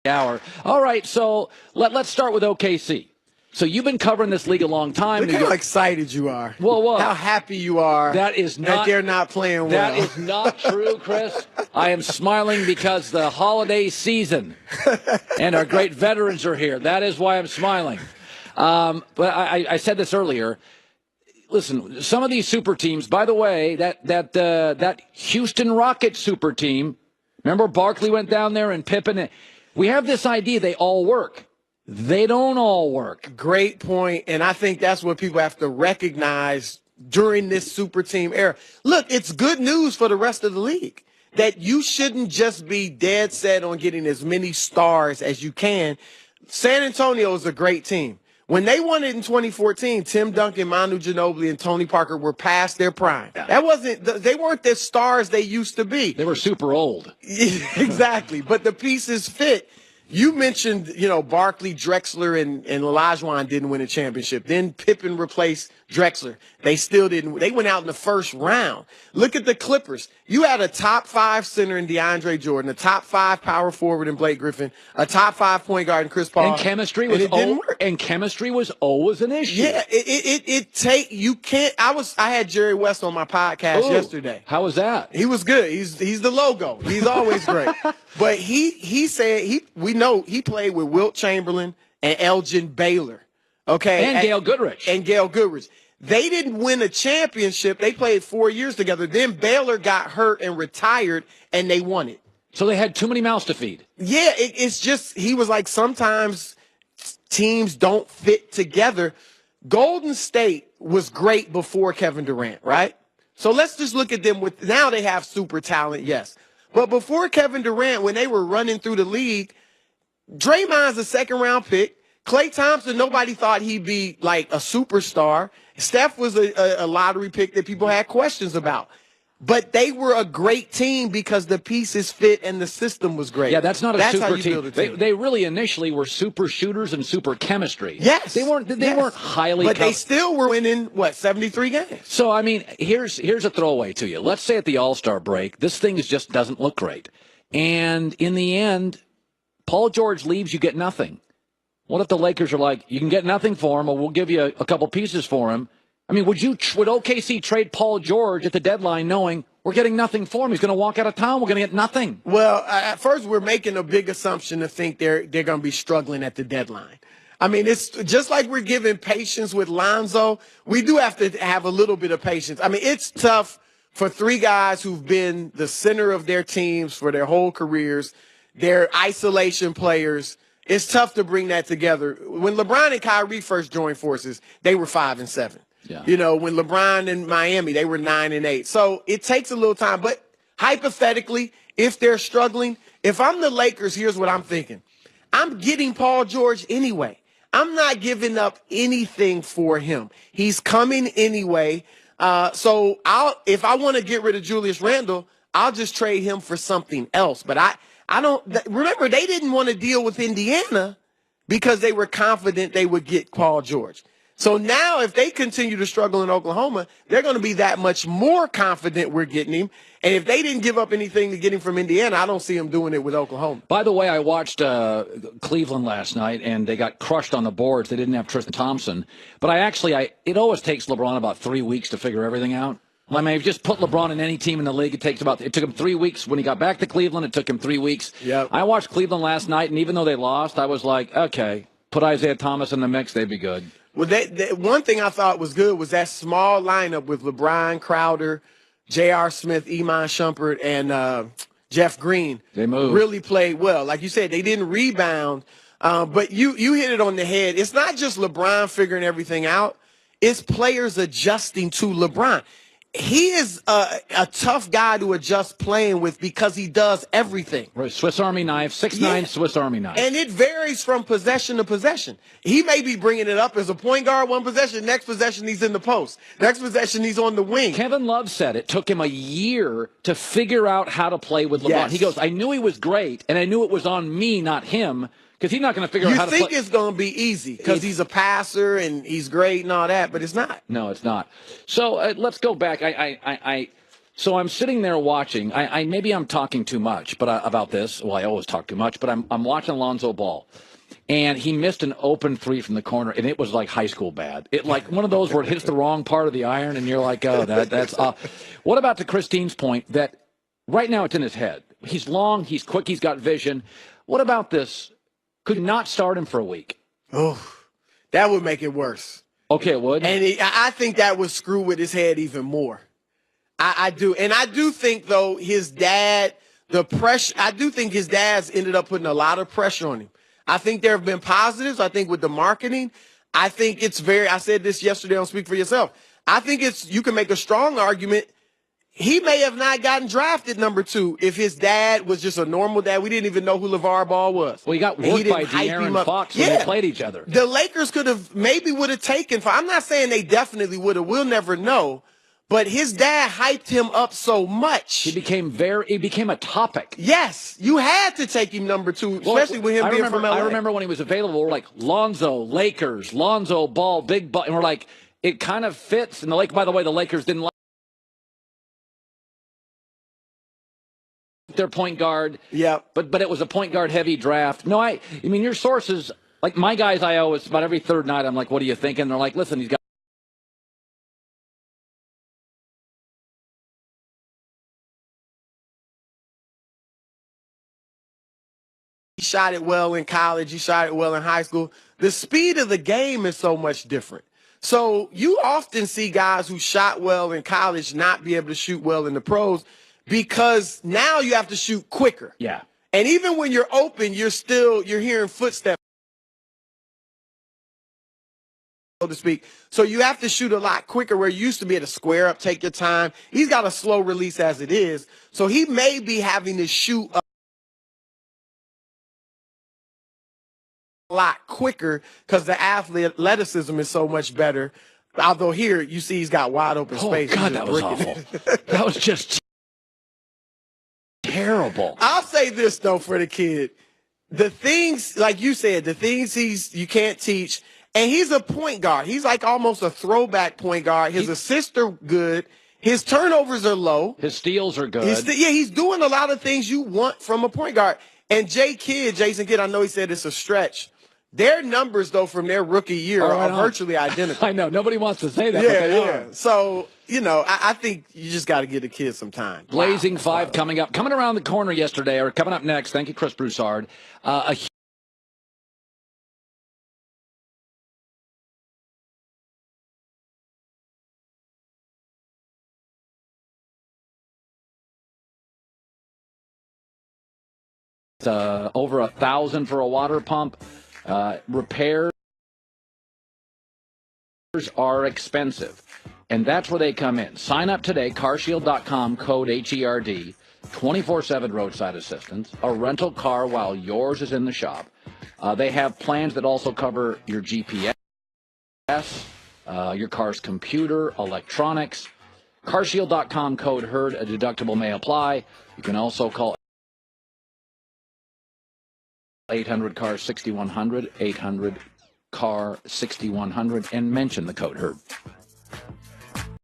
hour. All right, so let's start with OKC. So you've been covering this league a long time. Look how excited you are. Whoa. How happy you are that they're not playing well. That is not true, Chris. I am smiling because the holiday season and our great veterans are here. That is why I'm smiling. But I said this earlier. Listen, some of these super teams, by the way, that Houston Rockets super team, remember Barkley went down there and Pippen? We have this idea they all work. They don't all work. Great point, and I think that's what people have to recognize during this super team era. Look, it's good news for the rest of the league that you shouldn't just be dead set on getting as many stars as you can. San Antonio is a great team. When they won it in 2014, Tim Duncan, Manu Ginobili, and Tony Parker were past their prime. They weren't the stars they used to be. They were super old. Exactly, but the pieces fit. You mentioned, Barkley, Drexler, and Olajuwon didn't win a championship. Then Pippen replaced Drexler. They still didn't. They went out in the first round. Look at the Clippers. You had a top 5 center in DeAndre Jordan, a top 5 power forward in Blake Griffin, a top 5 point guard in Chris Paul. And chemistry was always an issue. Yeah, I had Jerry West on my podcast yesterday. How was that? He was good. He's the logo. He's always great. But he said we know he played with Wilt Chamberlain and Elgin Baylor. Okay. And Gail Goodrich. They didn't win a championship. They played 4 years together. Then Baylor got hurt and retired, and they won it. So they had too many mouths to feed. Yeah, it's just he was like, sometimes teams don't fit together. Golden State was great before Kevin Durant, right? So let's just look at them now they have super talent, yes. But before Kevin Durant, when they were running through the league, Draymond's a second-round pick. Klay Thompson, nobody thought he'd be like a superstar. Steph was a lottery pick that people had questions about. But they were a great team because the pieces fit and the system was great. Yeah, that's not a super how you team. build a team. They really initially were super shooters and super chemistry. Yes. They weren't highly. But they still were winning, 73 games? So, I mean, here's a throwaway to you. Let's say at the All-Star break, this thing just doesn't look great. And in the end, Paul George leaves, you get nothing. What if the Lakers are like, you can get nothing for him, or we'll give you a couple pieces for him? I mean, would OKC trade Paul George at the deadline knowing we're getting nothing for him? He's going to walk out of town. We're going to get nothing. Well, at first, we're making a big assumption to think they're going to be struggling at the deadline. I mean, it's just like we're giving patience with Lonzo. We do have to have a little bit of patience. I mean, it's tough for 3 guys who've been the center of their teams for their whole careers. They're isolation players. It's tough to bring that together. When LeBron and Kyrie first joined forces, they were 5 and 7. Yeah. When LeBron and Miami, they were 9 and 8. So it takes a little time. But hypothetically, if they're struggling, if I'm the Lakers, here's what I'm thinking. I'm getting Paul George anyway. I'm not giving up anything for him. He's coming anyway. So if I want to get rid of Julius Randle, I'll just trade him for something else. But I don't remember they didn't want to deal with Indiana because they were confident they would get Paul George. So now if they continue to struggle in Oklahoma, they're going to be that much more confident we're getting him. And if they didn't give up anything to get him from Indiana, I don't see them doing it with Oklahoma. By the way, I watched Cleveland last night, and they got crushed on the boards. They didn't have Tristan Thompson. But it always takes LeBron about 3 weeks to figure everything out. I mean, if you just put LeBron in any team in the league, it took him 3 weeks. When he got back to Cleveland, it took him 3 weeks. Yep. I watched Cleveland last night, and even though they lost, I was like, okay, put Isaiah Thomas in the mix, they'd be good. Well, one thing I thought was good was that small lineup with LeBron, Crowder, J.R. Smith, Iman Shumpert, and Jeff Green. They moved. Really played well. Like you said, they didn't rebound, but you hit it on the head. It's not just LeBron figuring everything out. It's players adjusting to LeBron. He is a tough guy to adjust playing with because he does everything. Right, Swiss Army knife, 6'9" Swiss Army knife. And it varies from possession to possession. He may be bringing it up as a point guard one possession. Next possession, he's in the post. Next possession, he's on the wing. Kevin Love said it took him a year to figure out how to play with LeBron. Yes. He goes, I knew he was great, and I knew it was on me, not him, because he's not going to figure out how to play. You think it's going to be easy because he's a passer and he's great and all that, but it's not. No, it's not. So let's go back. So I'm sitting there watching. I maybe I'm talking too much, but about this. Well, I always talk too much, but I'm watching Alonzo Ball, and he missed an open three from the corner, and it was like high school bad. It like one of those where it hits the wrong part of the iron, and you're like, oh, that's. What about to Christine's point that right now it's in his head? He's long, he's quick, he's got vision. What about this? Could not start him for a week. Oh, that would make it worse. Okay, it would. And I think that would screw with his head even more. I do. And I do think, though, his dad, I do think his dad's ended up putting a lot of pressure on him. I think there have been positives. I think with the marketing, I think it's I said this yesterday on Speak for Yourself. I think you can make a strong argument. He may have not gotten drafted number 2 if his dad was just a normal dad. We didn't even know who LeVar Ball was. Well, he got worked by De'Aaron Fox when they played each other. The Lakers would have taken, I'm not saying they definitely would have, we'll never know. But his dad hyped him up so much. He became a topic. Yes, you had to take him number 2, especially with him being from LA. I remember when he was available, we're like, Lonzo, Lakers, Lonzo Ball, big ball. And we're like, it kind of fits. And by the way, the Lakers didn't like their point guard. Yeah. But it was a point guard heavy draft. No, I mean, your sources, like my guys, I always, about every third night, I'm like, what are you thinking? They're like, listen, he's got. He shot it well in college. He shot it well in high school. The speed of the game is so much different. So you often see guys who shot well in college not be able to shoot well in the pros because now you have to shoot quicker. Yeah. And even when you're open, you're hearing footsteps, so to speak. So you have to shoot a lot quicker where you used to be able to square up, take your time. He's got a slow release as it is. So he may be having to shoot a lot quicker because the athleticism is so much better. Although here you see he's got wide open space. Oh God, that was awful. That was just terrible. I'll say this though for the kid, the things like you said, the things you can't teach, and he's a point guard. He's like almost a throwback point guard. His assists are good. His turnovers are low. His steals are good. He's doing a lot of things you want from a point guard. And Jason Kidd, I know he said it's a stretch. Their numbers, though, from their rookie year are virtually identical. I know. Nobody wants to say that. Yeah. So, I think you just got to give the kids some time. Blazing 5 coming up. Coming around the corner yesterday, or coming up next. Thank you, Chris Broussard. Over $1,000 for a water pump. Repairs are expensive, and that's where they come in. Sign up today, carshield.com, code HERD, 24/7 roadside assistance, a rental car while yours is in the shop. They have plans that also cover your GPS, your car's computer, electronics. Carshield.com, code HERD, a deductible may apply. You can also call 800-CAR-6100, 800-CAR-6100, and mention the code HERD.